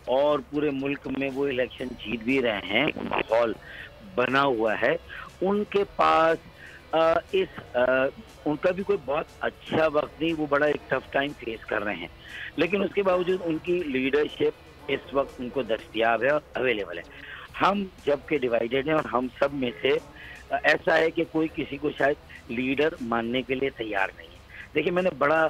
और पूरे मुल्क में वो इलेक्शन जीत भी रहे हैं, माहौल बना हुआ है। उनके पास उनका भी कोई बहुत अच्छा वक्त नहीं, वो बड़ा एक टफ टाइम फेस कर रहे हैं, लेकिन उसके बावजूद उनकी लीडरशिप इस वक्त उनको दस्तयाब है और अवेलेबल है। हम जबकि डिवाइडेड हैं और हम सब में से ऐसा है कि कोई किसी को शायद लीडर मानने के लिए तैयार नहीं है। देखिए, मैंने बड़ा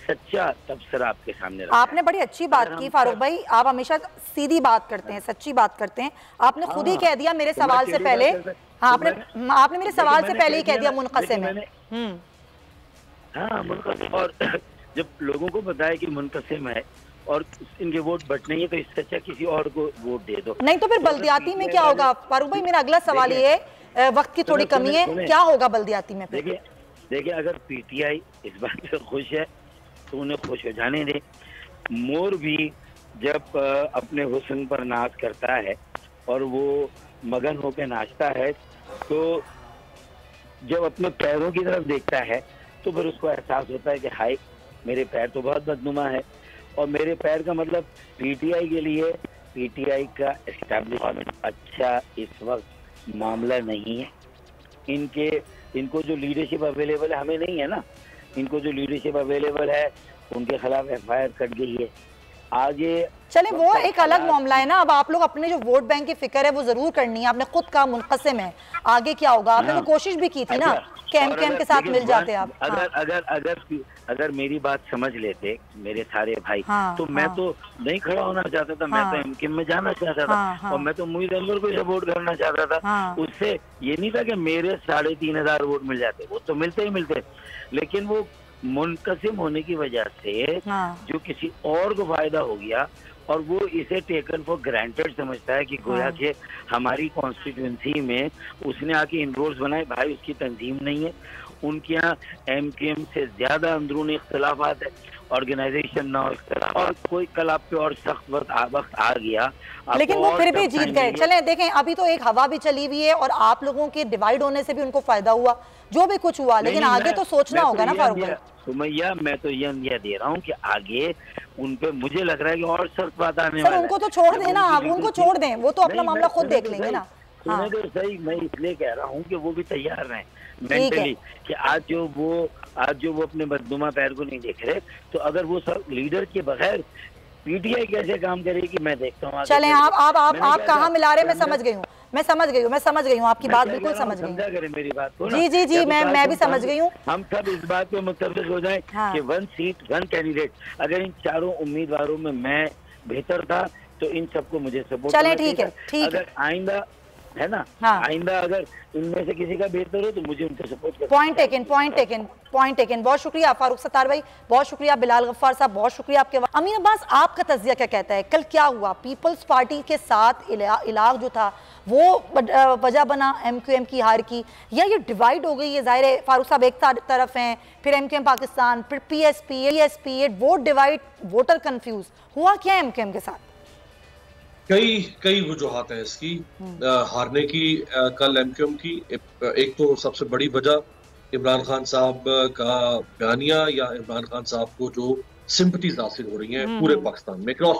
सच्चा तबसरा आपके सामने रखा। आपने बड़ी अच्छी बात की फारूक भाई, आप हमेशा सीधी बात करते हैं, सच्ची बात करते हैं। आपने खुद ही कह दिया मेरे सवाल से पहले, हाँ आपने मेरे सवाल से पहले ही कह दिया मुनक़सिम है। हाँ, मुनक़सिम। और जब लोगों को बताया कि मुनक़सिम है और इनके वोट बटने ही, तो इससे अच्छा किसी और को वोट दे दो। नहीं तो फिर बल्दियाती में क्या होगा फारूक भाई? मेरा अगला सवाल ये है, वक्त की थोड़ी कमी है, क्या होगा बल्दियाती में? देखिए अगर PTI इस बात से खुश है तो उन्हें खुश हो जाने दे। मोर भी जब अपने हुस्न पर नाच करता है और वो मगन होकर नाचता है, तो जब अपने पैरों की तरफ देखता है तो फिर उसको एहसास होता है कि हाय, मेरे पैर तो बहुत बदनुमा है। और मेरे पैर का मतलब PTI के लिए PTI का एस्टैब्लिशमेंट अच्छा इस वक्त मामला नहीं है। इनको जो लीडरशिप अवेलेबल है हमें नहीं है ना, इनको जो लीडरशिप अवेलेबल है उनके खिलाफ FIR कट गई है। आगे चले वो एक अलग मामला है ना। अब आप लोग अपने जो वोट बैंक की फिक्र है वो जरूर करनी है, आपने खुद कहा मुनक़सिम है, आगे क्या होगा? आपने तो कोशिश भी की थी ना कि MQM के साथ मिल जाते आप। अगर मेरी बात समझ लेते मेरे सारे भाई, तो मैं तो नहीं खड़ा होना चाहता था, मैं तो MQM में जाना चाहता था और मैं तो मुईद अनवर को सपोर्ट करना चाहता था। उससे ये नहीं था कि मेरे 3500 वोट मिल जाते, वो तो मिलते ही मिलते, लेकिन वो मुनक़सिम होने की वजह से जो किसी और को फायदा हो गया और वो इसे टेकन फॉर ग्रांटेड समझता है कि गोया के हमारी कॉन्स्टिट्यूंसी में उसने आके इनरोल्स बनाए। भाई, उसकी तंजीम नहीं है, उनके यहाँ MQM से ज्यादा अंदरूनी इख्तिलाफात है, ऑर्गेनाइजेशन ना इख्तिलाफ, और कोई कल आप पे और सख्त वक्त आ गया, लेकिन वो फिर भी जीत गए। चले देखें, अभी तो एक हवा भी चली हुई है और आप लोगों के डिवाइड होने से भी उनको फायदा हुआ, जो भी कुछ हुआ, लेकिन आगे तो सोचना होगा ना फारूक भाई। सुमैया, मैं तो ये दे रहा हूँ कि आगे उन पे मुझे लग रहा है कि और सख्त बात आने सर उनको तो छोड़ दें ना, आप उनको छोड़ दें, वो तो अपना मामला खुद देख लेंगे ना। सुने तो सही, मैं इसलिए कह रहा हूँ कि वो भी तैयार हैं मेंटली कि आज जो वो अपने बदनुमा पैर को नहीं देख रहे, तो अगर वो सब लीडर के बगैर पीटीआई कैसे काम करेगी मैं देखता हूँ। चलें आप कहाँ मिला रहे, मैं समझ गई हूँ आपकी बात, बिल्कुल समझ गई। समझा करें मेरी बात को। जी मैं भी समझ गई हूँ। हम सब इस बात पे मुत्तफिक हो जाएं कि 1 सीट 1 कैंडिडेट, अगर इन चारों उम्मीदवारों में मैं बेहतर था तो इन सबको मुझे सपोर्ट। चलें ठीक है। अगर आइंदा है ना, आइंदा अगर इनमें से किसी का बेहतर हो तो मुझे उनको सपोर्ट करना। Point taken. बहुत शुक्रिया फारूक सत्तार भाई, बहुत शुक्रिया बिलाल गफ्फार साहब, बहुत शुक्रिया आपके। अमीन अब्बास, आपका तज्जिया क्या कहता है, कल क्या हुआ? पीपल्स पार्टी के साथ इलाक़ जो था वो वजह बना MQM की हार की, या ये डिवाइड हो गई? ये जाहिर है फारूक साहब एक तरफ हैं, फिर MQM पाकिस्तान, फिर PSP, vote divide, voter confuse हुआ क्या MQM के साथ? कई वजूहात हैं इसकी हारने की कल MQM की। एक तो सबसे बड़ी वजह इमरान खान साहब का बयानिया, या इमरान खान साहब को जो सिंपैथीज हासिल हो रही हैं पूरे पाकिस्तान में क्रॉस।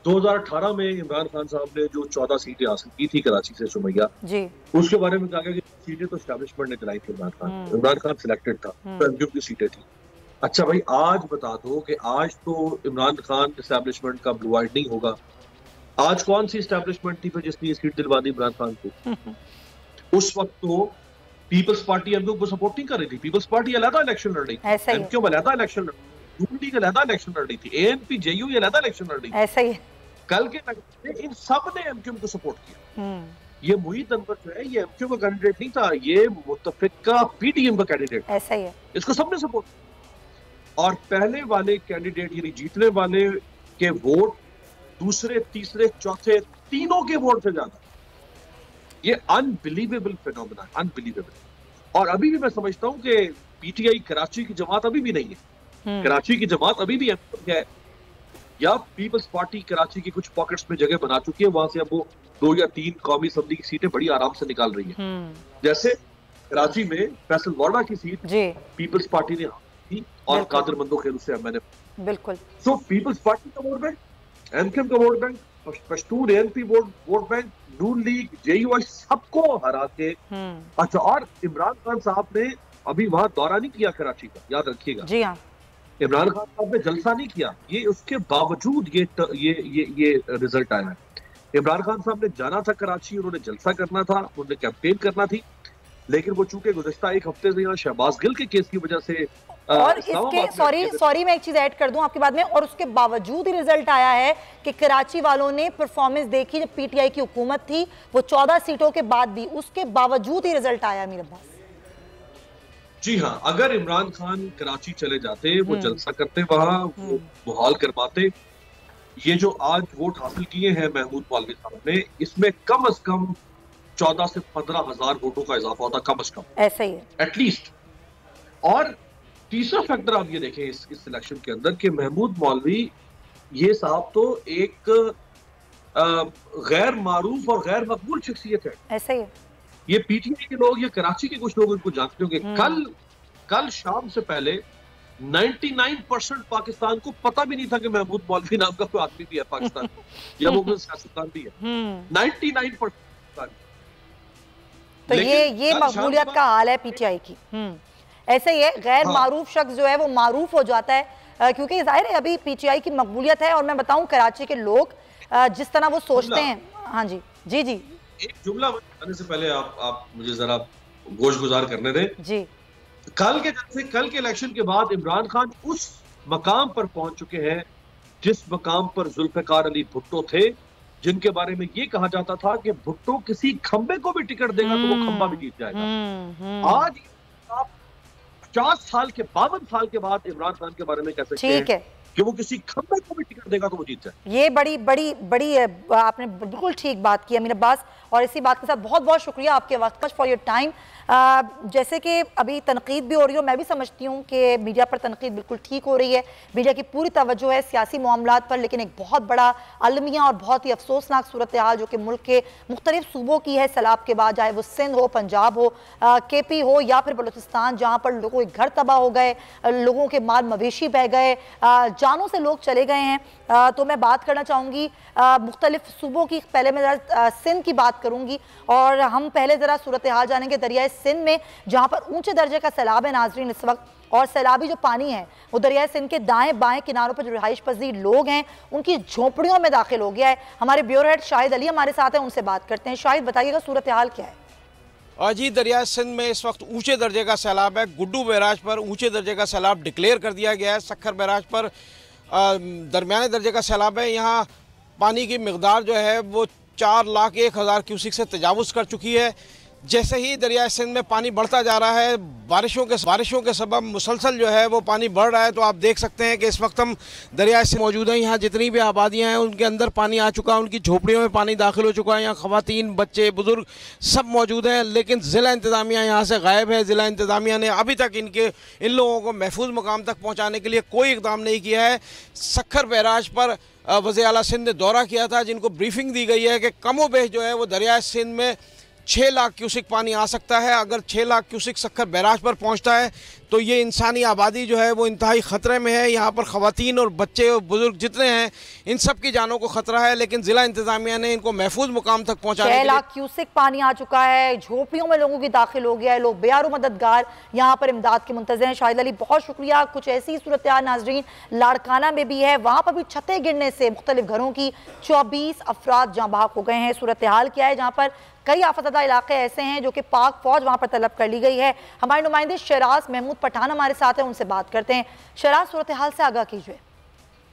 2018 में इमरान खान साहब ने जो 14 सीटें हासिल की थी कराची से सुमैया जी, उसके बारे में कहा गया कि सीटें तो एस्टैब्लिशमेंट ने दिलाई थी इमरान खान सिलेक्टेड था, तो MQM की सीटें थी। अच्छा भाई, आज बता दो कि आज तो इमरान खान एस्टैब्लिशमेंट का ब्लू आइड नहीं होगा। आज कौन सी एस्टैब्लिशमेंट थी जिसने ये सीट दिलवा दी इमरान खान को? उस वक्त तो पीपल्स पार्टी MQM को सपोर्ट नहीं कर रही थी। पीपल्स पार्टी अलग इलेक्शन लड़ रही थी, MQM अलग इलेक्शन लड़ रही थी, यूपी अलग इलेक्शन लड़ रही थी, ANP JU अलग इलेक्शन लड़ रही थी। ऐसा ही कल के इन सब ने MQM को सपोर्ट किया। ये मुहीद अनवर जो है ये MQM का कैंडिडेट नहीं था, ये मुत्तफिका PTM का कैंडिडेट। ऐसा ही है, इसको सबने सपोर्ट किया। और पहले वाले कैंडिडेट यानी जीतने वाले के वोट दूसरे, तीसरे, चौथे, तीनों के वोट से ज्यादा। ये अनबिलीवेबल फिनोमेना, अनबिलीवेबल। और अभी भी मैं समझता हूं कि PTI कराची की जमात अभी भी नहीं है। कराची की जमात अभी भी है, या पीपल्स पार्टी कराची की कुछ पॉकेट्स में जगह बना चुकी है, वहां से अब वो 2 या 3 कौमी असम्बली की सीटें बड़ी आराम से निकाल रही है। जैसे कराची में फैसल वाड़ा की सीट पीपल्स पार्टी ने की और कादिर मंदो से मैंने बिल्कुल। सो पीपल्स पार्टी का वोट बैंक, MQM का vote bank, Pashtun ANP vote bank, Noon league, JUI सबको हरा के। अच्छा, और इमरान खान साहब ने अभी वहां दौरा नहीं किया कराची का, याद रखिएगा। जी हाँ, इमरान खान साहब ने जलसा नहीं किया, ये उसके बावजूद ये रिजल्ट आया है। इमरान खान साहब ने जाना था कराची, उन्होंने जलसा करना था, उन्होंने कैंपेन करना थी, लेकिन वो चूंकि गुज़श्ता एक हफ्ते से यहाँ शहबाज गिल के केस की वजह से और इसके सॉरी मैं एक चीज ऐड कर दूं आपकी बात में, और उसके बावजूद ही रिजल्ट आया है कि कराची वालों ने परफॉर्मेंस देखी जब PTI की हुकूमत थी, वो 14 सीटों के बाद भी, उसके बावजूद ही रिजल्ट आया मेरे पास। जी हाँ, अगर इमरान खान कराची चले जाते, वो जलसा करते, वहां वो मुहाल करवाते, ये जो आज वोट हासिल किए हैं महमूद मौलवी साहब ने, इसमें कम अज कम 14 से 15 हजार वोटों का इजाफा होता, कम अज कम, ऐसा ही है एटलीस्ट। और तीसरा फैक्टर आप ये देखें इस इलेक्शन के अंदर कि महमूद मौलवी ये साहब तो एक गैर मारूफ और गैर मकबूल शख्सियत है। ऐसा ही है। ये PTI के लोग, ये कराची के कुछ लोग इनको जानते होंगे। कल शाम से पहले 99% पाकिस्तान को पता भी नहीं था कि महमूद मौलवी नाम का कोई आदमी भी है पाकिस्तान या वो सियासतदान भी है। 99%। तो ये मकबूलियत का हाल है PTI की। ऐसे ही है, गैर मारूफ शख्स जो है वो मारूफ हो जाता है, क्योंकि जाहिर है अभी PTI की मकबूलियत है। और मैं बताऊं कराची के लोग जिस तरह वो सोचते हैं। हाँ जी जी जी, एक जुमला बताने से पहले आप मुझे जरा गोश गुजार करने दें जी। कल के इलेक्शन के बाद इमरान खान उस मकाम पर पहुंच चुके हैं जिस मकाम पर जुल्फिकार अली भुट्टो थे, जिनके बारे में ये कहा जाता था कि भुट्टो किसी खंबे को भी टिकट देगा तो वो खंबा भी जीत जाएगा। आज आप 50 साल के 52 साल के बाद इमरान खान के बारे में कह सकते हैं कि वो किसी खंबे को भी टिकट देगा तो वो जीत जाए। ये बड़ी आपने बिल्कुल ठीक बात की अमीन अब्बास, और इसी बात के साथ बहुत बहुत शुक्रिया आपके वक्त फॉर योर टाइम। जैसे कि अभी तनकीद भी हो रही हो, मैं भी समझती हूँ कि मीडिया पर तनकीद बिल्कुल ठीक हो रही है, मीडिया की पूरी तवज्जो है सियासी मामलात पर, लेकिन एक बहुत बड़ा अलमिया और बहुत ही अफसोसनाक सूरत हाल जो कि मुल्क के मुख्तलिफ सूबों की है सैलाब के बाद, चाहे वो सिंध हो, पंजाब हो, KP हो या फिर बलूचिस्तान, जहाँ पर लोगों के घर तबाह हो गए, लोगों के माल मवेशी बह गए, जानों से लोग चले गए हैं। तो मैं बात करना चाहूँगी मुख्तलिफ सूबों की। पहले मैं ज़रा सिंध की बात करूँगी और हम पहले ज़रा सूरत हाल जानेंगे दरियाए सिंध में, जहाँ पर ऊंचे दर्जे का सैलाब है नाजरीन इस वक्त, और सैलाबी जो पानी है वो दरियाए सिंध के दाएं बाएं किनारों पर जो रिहाइश पजीर लोग हैं उनकी झोंपड़ियों में दाखिल हो गया है। हमारे ब्यूरो हेड शाहिद अली हमारे साथ हैं, उनसे बात करते हैं। शाहिद, बताइएगा सूरत हाल क्या है? जी, दरिया सिंध में इस वक्त ऊंचे दर्जे का सैलाब है। गुड्डू बैराज पर ऊंचे दर्जे का सैलाब डिक्लेयर कर दिया गया है। सक्खर बैराज पर दरमियाने दर्जे का सैलाब है। यहाँ पानी की मिकदार जो है वो 4,01,000 क्यूसिक से तजावुज़ कर चुकी है। जैसे ही दरिया सिंध में पानी बढ़ता जा रहा है, बारिशों के सबब मुसलसल जो है वो पानी बढ़ रहा है। तो आप देख सकते हैं कि इस वक्त हम दरिया सिंध मौजूद हैं। यहाँ जितनी भी आबादियाँ हैं उनके अंदर पानी आ चुका है, उनकी झोपड़ियों में पानी दाखिल हो चुका है। यहाँ ख़वातीन, बच्चे, बुजुर्ग सब मौजूद हैं, लेकिन ज़िला इंतज़ामिया यहाँ से गायब है। ज़िला इंतज़ामिया ने अभी तक इन लोगों को महफूज मकाम तक पहुँचाने के लिए कोई इक़दाम नहीं किया है। सक्खर बैराज पर वज़ीर आला सिंध ने दौरा किया था, जिनको ब्रीफिंग दी गई है कि कमो बेश जो है वो दरिया सिंध में 6 लाख क्यूसिक पानी आ सकता है। अगर 6 लाख क्यूसिक सक्खर बैराज पर पहुंचता है तो ये इंसानी आबादी जो है वो इंतहाई ख़तरे में है। यहाँ पर ख़वातीन और बच्चे और बुजुर्ग जितने हैं इन सब की जानों को ख़तरा है, लेकिन ज़िला इंतज़ामिया ने इनको महफूज मुकाम तक पहुँचाने के लिए 6 लाख क्यूसिक पानी आ चुका है, झोपड़ियों में लोगों की दाखिल हो गया है। लोग बेयारो मददगार यहाँ पर इमदाद के मुंतज़िर हैं। शाहिद अली, बहुत शुक्रिया। कुछ ऐसी सूरत हाल नाजरीन लाड़काना में भी है, वहाँ पर भी छतें गिरने से मुख्तलिफ घरों की 24 अफराद जहाँ बहक हो गए हैं। सूरत हाल क्या है, जहाँ पर कई आफतदा इलाके ऐसे हैं जो कि पाक फौज वहाँ पर तलब कर ली गई है। हमारे नुमाइंदे शराज महमूद पठान हमारे साथ हैं, उनसे बात करते हैं। शराज, सूरत हाल से आगाह कीजिए।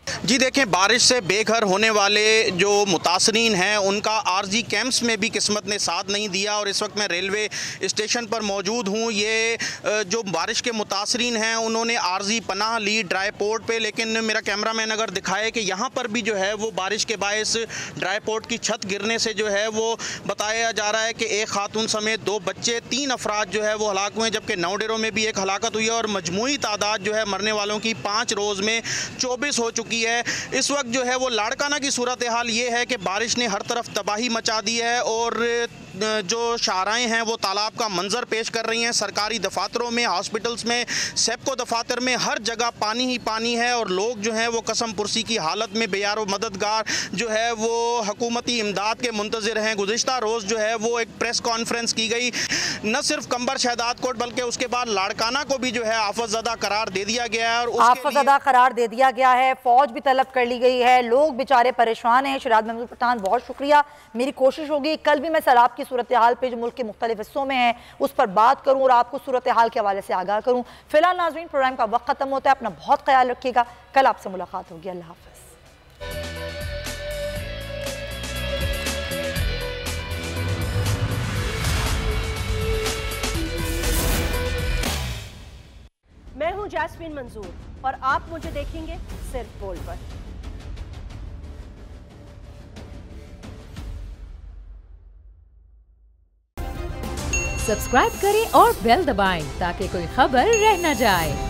जी देखें, बारिश से बेघर होने वाले जो मुतासरीन हैं उनका आरजी कैंप्स में भी किस्मत ने साथ नहीं दिया और इस वक्त मैं रेलवे स्टेशन पर मौजूद हूँ। ये जो बारिश के मुतासरीन हैं उन्होंने आरजी पनाह ली ड्राई पोर्ट पे, लेकिन मेरा कैमरामैन अगर दिखाए कि यहाँ पर भी जो है वो बारिश के बायस ड्राई पोर्ट की छत गिरने से जो है वो बताया जा रहा है कि एक खातून समेत 2 बच्चे, 3 अफराद जो है वो हलाक हुए, जबकि नौडेरों में भी एक हलाकत हुई है और मजमूई तादाद जो है मरने वालों की 5 रोज़ में 24 हो चुकी है। इस वक्त जो है वो लाड़काना की सूरत हाल ये है कि बारिश ने हर तरफ तबाही मचा दी है और जो शाहराएं हैं वो तालाब का मंजर पेश कर रही हैं। सरकारी दफातरों में, हॉस्पिटल्स में, सेप्को दफातर में हर जगह पानी ही पानी है और लोग जो हैं वो कसम पुरसी की हालत में बेयारो मददगार जो है वो हुकूमती इमदाद के मुंतज़िर हैं। गुज़िश्ता रोज़ जो है वो एक प्रेस कॉन्फ्रेंस की गई, न सिर्फ कंबर शहदाद कोट बल्कि उसके बाद लाड़काना को भी जो है आफतज़दा करार दे दिया गया है और आफतज़दा करार दे दिया गया है। फौज भी तलब कर ली गई है, लोग बेचारे परेशान हैं। शराज महमूद पठान, बहुत शुक्रिया। मेरी कोशिश होगी कल भी मैं सैलाब की सूरत हाल पे जो मुल्क के मुख्तलिफ हिस्सों में है उस पर बात करूं और आपको सूरत हाल के हवाले से आगाह करूं। फिलहाल नाज़रीन, प्रोग्राम का वक्त खत्म होता है, अपना बहुत ख्याल रखिएगा। कल आपसे मुलाकात होगी। अल्लाह हाफ़िज़। मैं हूं जैस्मीन मंजूर और आप मुझे देखेंगे सिर्फ बोल पर। सब्सक्राइब करें और बेल दबाएं ताकि कोई खबर रह न जाए।